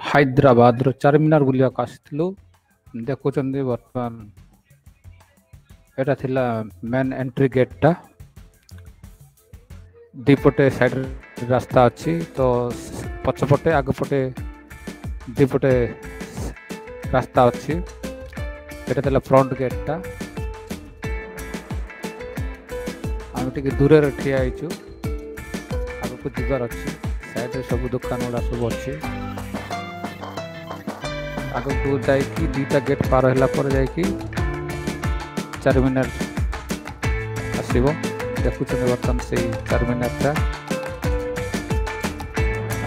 ହାଇଦ୍ରାବାଦର ଚାରମିନାର ବୁଲିବାକୁ ଆସିଥିଲୁ। ଦେଖୁଛନ୍ତି ବର୍ତ୍ତମାନ ଏଟା ଥିଲା ମେନ୍ ଏଣ୍ଟ୍ରି ଗେଟ୍ଟା। ଦିପଟେ ସାଇଡ୍ ରାସ୍ତା ଅଛି, ତ ପଛପଟେ ଆଗପଟେ ଦିପଟେ ରାସ୍ତା ଅଛି। ଏଟା ଥିଲା ଫ୍ରଣ୍ଟ ଗେଟ୍ଟା। ଆମେ ଟିକେ ଦୂରରେ ଠିଆ ହେଇଛୁ, ଆଗକୁ ଯିବାର ଅଛି। ସାଇଡ୍ରେ ସବୁ ଦୋକାନ ଗୁଡ଼ା ସବୁ ଅଛି। ଆଗକୁ ଯାଇକି ଦୁଇଟା ଗେଟ୍ ପାର ହେଲା ପରେ ଯାଇକି ଚାରମିନାର ଆସିବ। ଦେଖୁଛନ୍ତି ବର୍ତ୍ତମାନ ସେଇ ଚାରମିନାରଟା।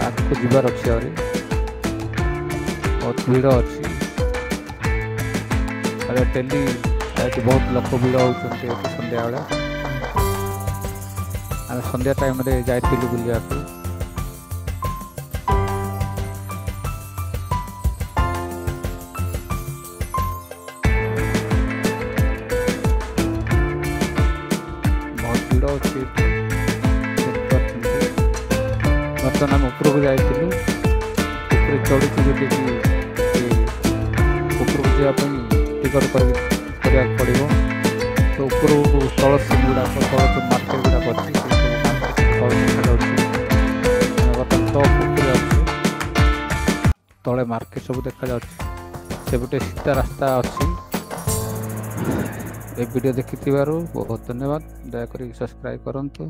ଆଗକୁ ଯିବାର ଅଛି, ଆହୁରି ବହୁତ ଭିଡ଼ ଅଛି। ଡେଲି ଏଠି ବହୁତ ଲୋକ ଭିଡ଼ ହେଉଛନ୍ତି ଏଠି ସନ୍ଧ୍ୟାବେଳେ। ଆମେ ସନ୍ଧ୍ୟା ଟାଇମ୍ରେ ଯାଇଥିଲୁ ବୁଲିବାକୁ। ଭିଡ଼ ଅଛି, ବର୍ତ୍ତମାନ ଆମେ ଉପରକୁ ଯାଇଥିଲୁ। ଉପରେ ଚଢ଼ିଛୁ ଯୋଉଠିକି ଉପରକୁ ଯିବା ପାଇଁ ଟିକଟ କରିବାକୁ ପଡ଼ିବ। ତ ଉପରକୁ ତଳ ସିନ୍ ଗୁଡ଼ାକ, ତଳ ଯେଉଁ ମାର୍କେଟ ଗୁଡ଼ାକ ଅଛି ସେ ସବୁ ମାର୍କେଟ ତଳ ଦେଖାଯାଉଛି। ବର୍ତ୍ତମାନ ଟପ୍ ଉପରେ ଅଛି, ତଳେ ମାର୍କେଟ ସବୁ ଦେଖାଯାଉଛି। ସେପଟେ ସିଧା ରାସ୍ତା ଅଛି। ଏ ଭିଡ଼ିଓ ଦେଖିଥିବାରୁ ବହୁତ ଧନ୍ୟବାଦ। ଦୟାକରି ସବସ୍କ୍ରାଇବ୍ କରନ୍ତୁ।